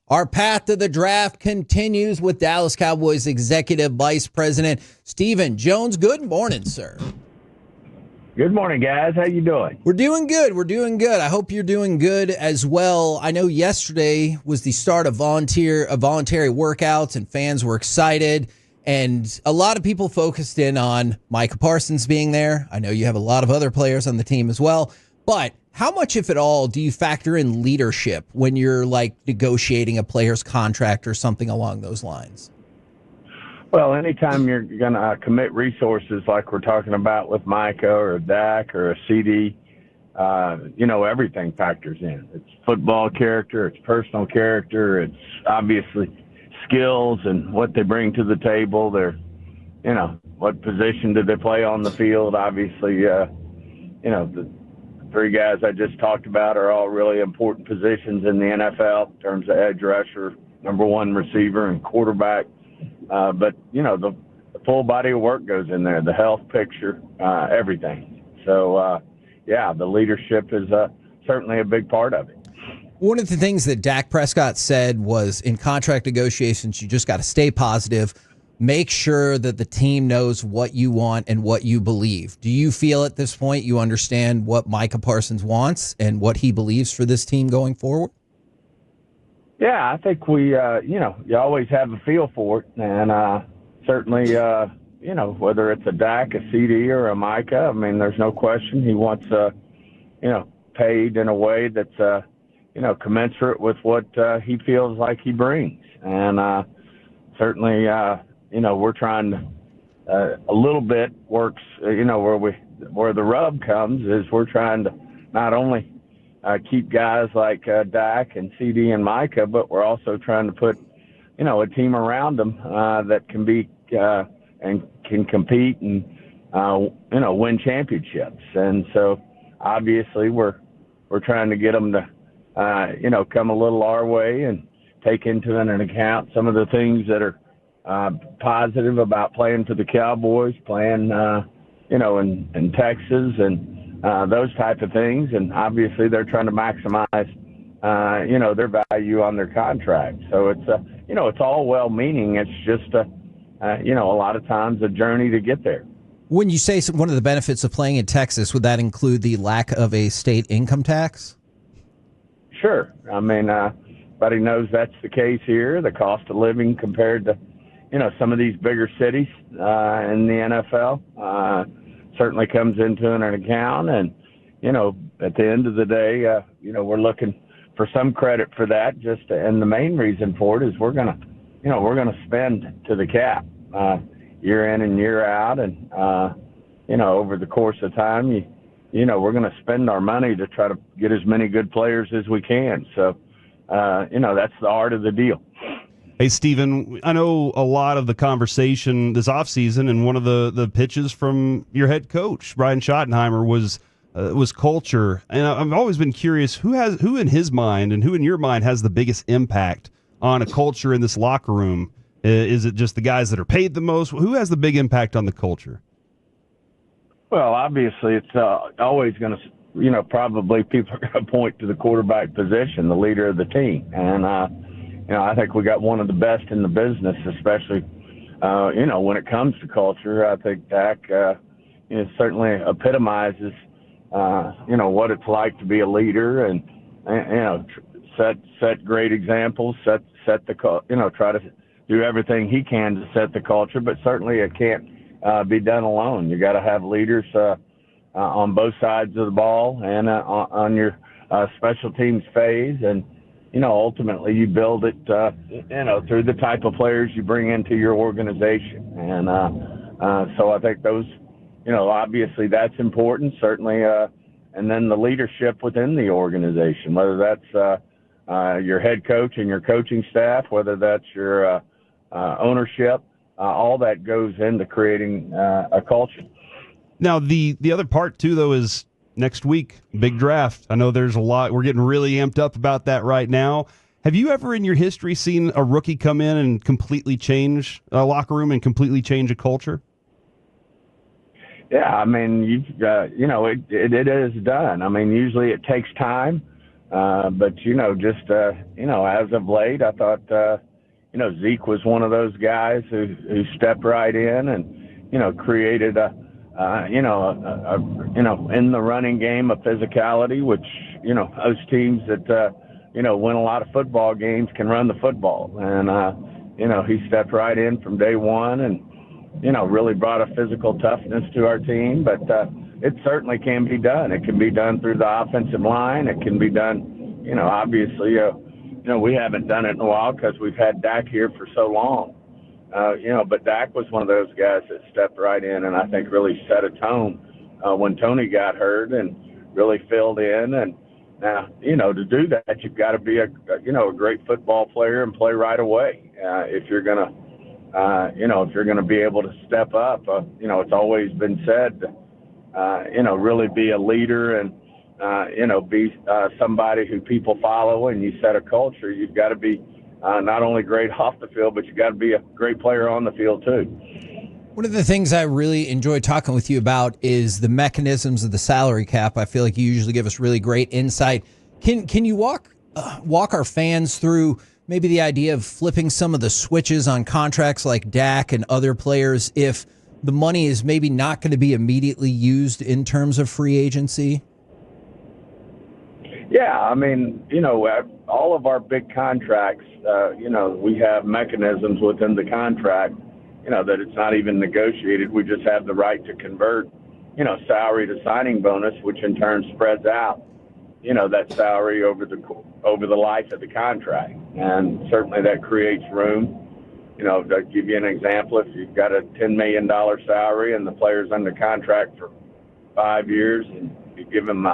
Our path to the draft continues with Dallas Cowboys Executive Vice President Stephen Jones. Good morning, sir. Good morning, guys. How you doing? We're doing good. I hope you're doing good as well. I know yesterday was the start of voluntary workouts, and fans were excited. And a lot of people focused in on Micah Parsons being there. I know you have a lot of other players on the team as well. But how much, if at all, do you factor in leadership when you're negotiating a player's contract or something along those lines? Well, anytime you're going to commit resources like we're talking about with Micah or Dak or a CD, everything factors in. It's football character, it's personal character, it's obviously skills and what they bring to the table. What position do they play on the field? Obviously, the three guys I just talked about are all really important positions in the NFL in terms of edge rusher, number one receiver, and quarterback. But the full body of work goes in there, the health picture, everything. So, the leadership is certainly a big part of it. One of the things that Dak Prescott said was in contract negotiations, you just got to stay positive, make sure that the team knows what you want and what you believe. Do you feel at this point you understand what Micah Parsons wants and what he believes for this team going forward? Yeah, I think we, you always have a feel for it. And certainly, whether it's a Dak, a CD, or a Micah, there's no question he wants, paid in a way that's, commensurate with what he feels like he brings. And certainly, we're trying to, a little bit works, where the rub comes is we're trying to not only keep guys like Dak and CD and Micah, but we're also trying to put, a team around them that can be and can compete and, win championships. And so obviously we're trying to get them to, come a little our way and take into an account some of the things that are positive about playing for the Cowboys, playing, in Texas and those type of things. And obviously they're trying to maximize, their value on their contract. So it's, it's all well-meaning. It's just, a lot of times a journey to get there. When you say one of the benefits of playing in Texas, would that include the lack of a state income tax? Sure. Everybody knows that's the case here. The cost of living compared to, some of these bigger cities in the NFL certainly comes into an account. And, at the end of the day, we're looking for some credit for that. And the main reason for it is we're gonna spend to the cap year in and year out. And, over the course of time, we're going to spend our money to try to get as many good players as we can. So, that's the art of the deal. Hey, Stephen, I know a lot of the conversation this offseason, and one of the pitches from your head coach, Brian Schottenheimer, was culture. And I've always been curious, who in his mind and who in your mind has the biggest impact on a culture in this locker room? Is it just the guys that are paid the most? Who has the big impact on the culture? Well, obviously, it's always going to, probably people are going to point to the quarterback position, the leader of the team. And, I think we got one of the best in the business, especially, when it comes to culture. I think Dak, certainly epitomizes, what it's like to be a leader and set great examples, set try to do everything he can to set the culture, but certainly it can't be done alone. You got to have leaders on both sides of the ball and on your special teams phase. And, ultimately you build it, through the type of players you bring into your organization. And so I think those, obviously that's important, certainly. And then the leadership within the organization, whether that's your head coach and your coaching staff, whether that's your ownership, all that goes into creating a culture. Now, the other part, too, though, is next week, big draft. I know there's a lot. We're getting really amped up about that right now. Have you ever in your history seen a rookie come in and completely change a locker room and completely change a culture? Yeah, you've it is done. Usually it takes time. But, as of late, I thought, Zeke was one of those guys who stepped right in and, created in the running game, a physicality, which, those teams that, win a lot of football games can run the football. And, he stepped right in from day one and, really brought a physical toughness to our team. But it certainly can be done. It can be done through the offensive line. It can be done, obviously, we haven't done it in a while because we've had Dak here for so long. But Dak was one of those guys that stepped right in and I think really set a tone when Tony got hurt and really filled in. And now, to do that, you've got to be a great football player and play right away. If you're going to be able to step up, it's always been said, really be a leader and, be somebody who people follow and you set a culture. You've got to be not only great off the field, but you got to be a great player on the field too. One of the things I really enjoy talking with you about is the mechanisms of the salary cap. I feel like you usually give us really great insight. Can you walk our fans through maybe the idea of flipping some of the switches on contracts like Dak and other players if the money is maybe not going to be immediately used in terms of free agency? Yeah, I mean, all of our big contracts, we have mechanisms within the contract, that it's not even negotiated. We just have the right to convert, salary to signing bonus, which in turn spreads out, that salary over the life of the contract. And certainly that creates room. To give you an example, if you've got a $10 million salary and the player's under contract for 5 years and you give him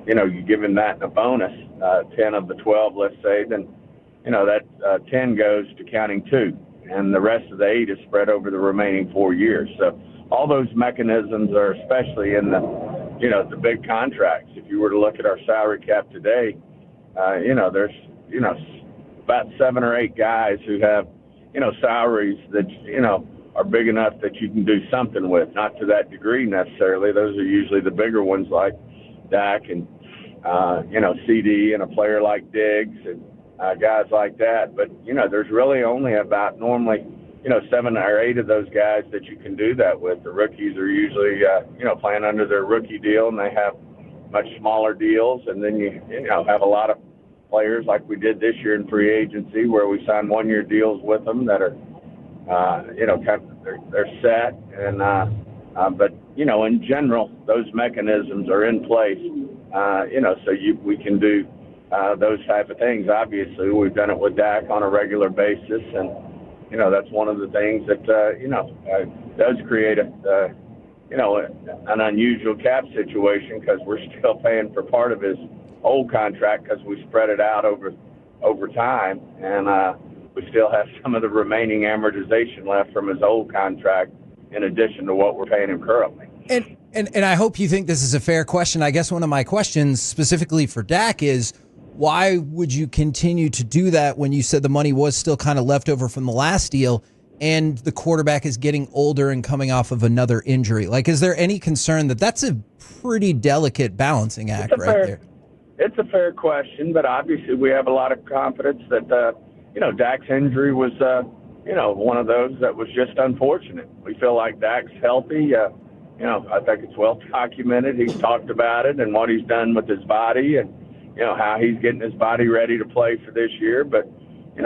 you give him that in a bonus, 10 of the 12, let's say, then, that 10 goes to counting 2, and the rest of the 8 is spread over the remaining 4 years. So all those mechanisms are especially in the big contracts. If you were to look at our salary cap today, there's, about 7 or 8 guys who have, salaries that, are big enough that you can do something with, not to that degree necessarily. Those are usually the bigger ones like Dak and, CD and a player like Diggs and guys like that. But, there's really only about normally, 7 or 8 of those guys that you can do that with. The rookies are usually, playing under their rookie deal and they have much smaller deals. And then you have a lot of players like we did this year in free agency where we signed 1-year deals with them that are, they're set. And, but, in general, those mechanisms are in place, so we can do those type of things. Obviously, we've done it with Dak on a regular basis, and, that's one of the things that, does create an unusual cap situation because we're still paying for part of his old contract because we spread it out over time, and we still have some of the remaining amortization left from his old contract in addition to what we're paying him currently. And I hope you think this is a fair question. I guess one of my questions specifically for Dak is, why would you continue to do that when you said the money was still kind of left over from the last deal and the quarterback is getting older and coming off of another injury? Like, is there any concern that that's a pretty delicate balancing act there? It's a fair question, but obviously we have a lot of confidence that, Dak's injury was, one of those that was just unfortunate. We feel like Dak's healthy. I think it's well documented. He's talked about it and what he's done with his body and, how he's getting his body ready to play for this year. But,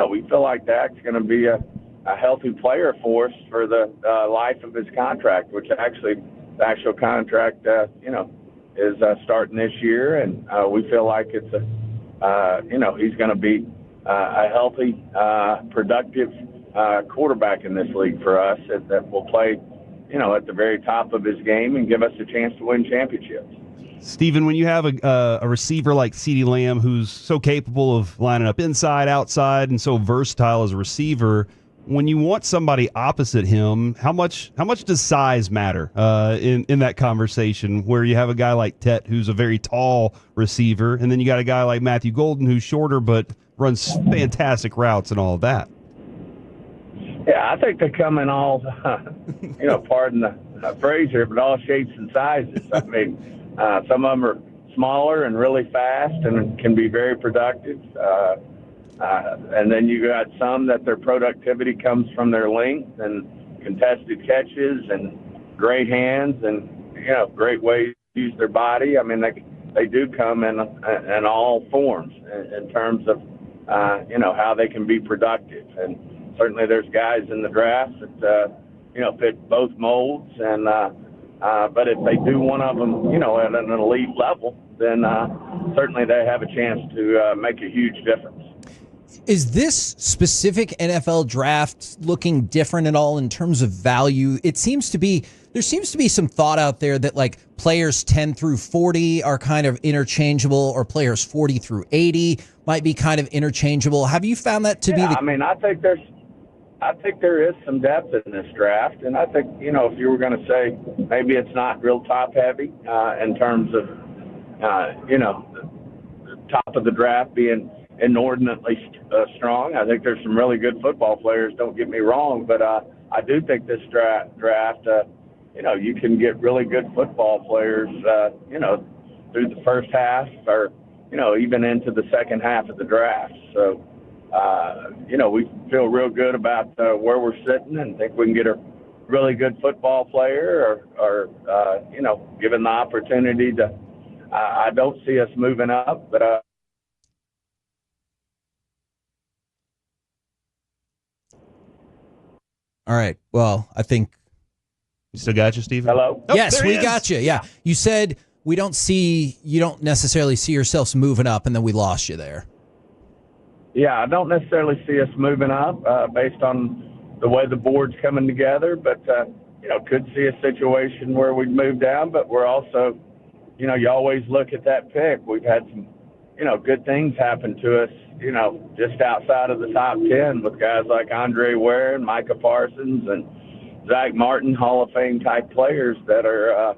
we feel like Dak's going to be a healthy player for us for the life of his contract, which actually the actual contract, is starting this year. And we feel like it's he's going to be a healthy, productive quarterback in this league for us that will play, at the very top of his game and give us a chance to win championships. Stephen, when you have a receiver like CeeDee Lamb who's so capable of lining up inside, outside, and so versatile as a receiver, when you want somebody opposite him, how much does size matter in that conversation where you have a guy like Tet who's a very tall receiver, and then you got a guy like Matthew Golden who's shorter but runs fantastic routes and all of that? Yeah, I think they come in all, pardon the phrase here, but all shapes and sizes. I mean, some of them are smaller and really fast and can be very productive. And then you got some that their productivity comes from their length and contested catches and great hands and, great ways to use their body. I mean, they do come in all forms in terms of, how they can be productive. And certainly there's guys in the draft that, fit both molds. And but if they do one of them, at an elite level, then certainly they have a chance to make a huge difference. Is this specific NFL draft looking different at all in terms of value? There seems to be some thought out there that like players 10 through 40 are kind of interchangeable, or players 40 through 80 might be kind of interchangeable. Have you found that to be the? I mean, I think there is some depth in this draft, and I think if you were going to say maybe it's not real top heavy in terms of the top of the draft being inordinately strong. I think there's some really good football players, don't get me wrong, but I do think this draft, you can get really good football players, through the first half or, even into the second half of the draft. So, we feel real good about where we're sitting and think we can get a really good football player or given the opportunity to, I don't see us moving up, but All right. Well, I think. You still got you, Stephen? Hello? Oh, Yes, we is. got you. Yeah. You said you don't necessarily see yourselves moving up, and then we lost you there. Yeah, I don't necessarily see us moving up based on the way the board's coming together, but, could see a situation where we'd move down, but we're also, you always look at that pick. We've had some, good things happen to us, just outside of the top 10 with guys like Andre Ware and Micah Parsons and Zach Martin, Hall of Fame type players that are,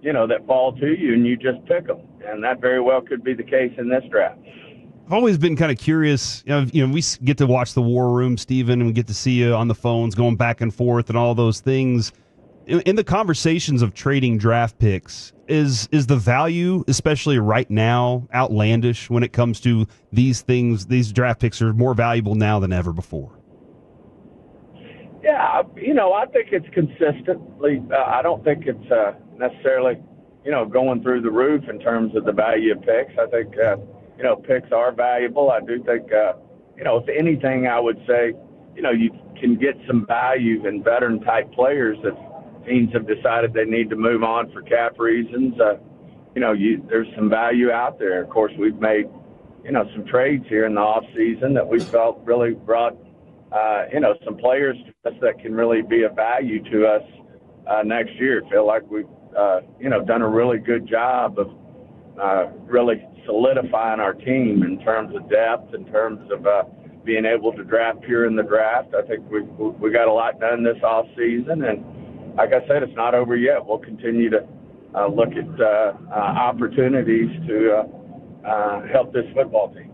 that fall to you and you just pick them. And that very well could be the case in this draft. I've always been kind of curious. We get to watch the War Room, Stephen, and we get to see you on the phones going back and forth and all those things. In the conversations of trading draft picks, is the value, especially right now, outlandish when it comes to these things? These draft picks are more valuable now than ever before. Yeah, I think it's consistently. I don't think it's necessarily, going through the roof in terms of the value of picks. I think, picks are valuable. I do think, if anything, I would say, you can get some value in veteran-type players if teams have decided they need to move on for cap reasons. There's some value out there. Of course, we've made, some trades here in the offseason that we felt really brought, some players to us that can really be of value to us next year. I feel like we've, done a really good job of really solidifying our team in terms of depth, in terms of being able to draft here in the draft. I think we got a lot done this offseason, and like I said, it's not over yet. We'll continue to look at opportunities to help this football team.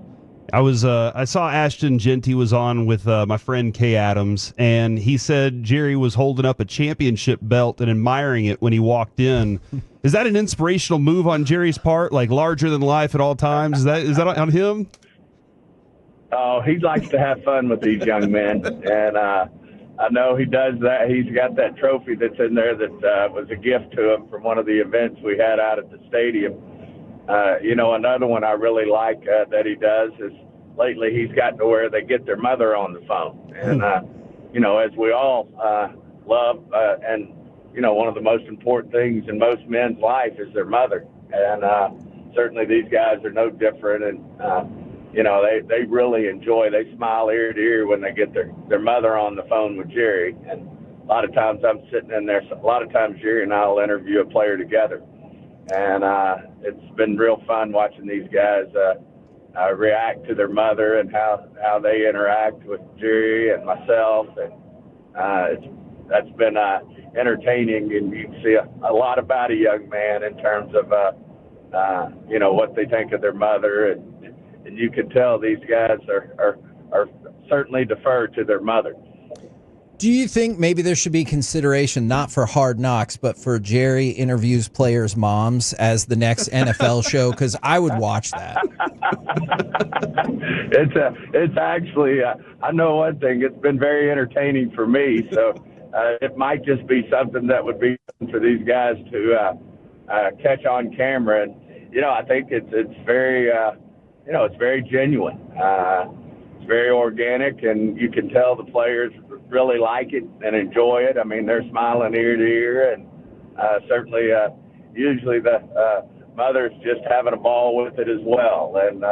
I saw Ashton Genty was on with my friend Kay Adams, and he said Jerry was holding up a championship belt and admiring it when he walked in. Is that an inspirational move on Jerry's part, like larger than life at all times? Is that on him? Oh, he likes to have fun with these young men, and I know he does that. He's got that trophy that's in there that was a gift to him from one of the events we had out at the stadium. Another one I really like that he does is lately he's gotten to where they get their mother on the phone. And, as we all love, and, one of the most important things in most men's life is their mother. And certainly these guys are no different. And, they really enjoy, they smile ear to ear when they get their mother on the phone with Jerry. And a lot of times I'm sitting in there, a lot of times Jerry and I will interview a player together. And it's been real fun watching these guys react to their mother and how they interact with Jerry and myself. And that's been entertaining, and you can see a lot about a young man in terms of, what they think of their mother. And you can tell these guys are certainly defer to their mother. Do you think maybe there should be consideration, not for Hard Knocks, but for Jerry interviews players' moms as the next NFL show? Because I would watch that. It's actually, I know one thing, it's been very entertaining for me. So it might just be something that would be fun for these guys to catch on camera. And, I think it's very, it's very genuine. It's very organic, and you can tell the players really like it and enjoy it. I mean, they're smiling ear to ear, and certainly usually the mother's just having a ball with it as well. And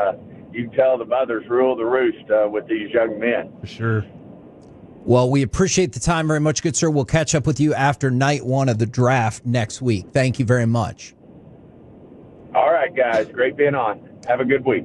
you can tell the mothers rule the roost with these young men. For sure. Well, we appreciate the time very much, good sir. We'll catch up with you after night one of the draft next week. Thank you very much. All right, guys. Great being on. Have a good week.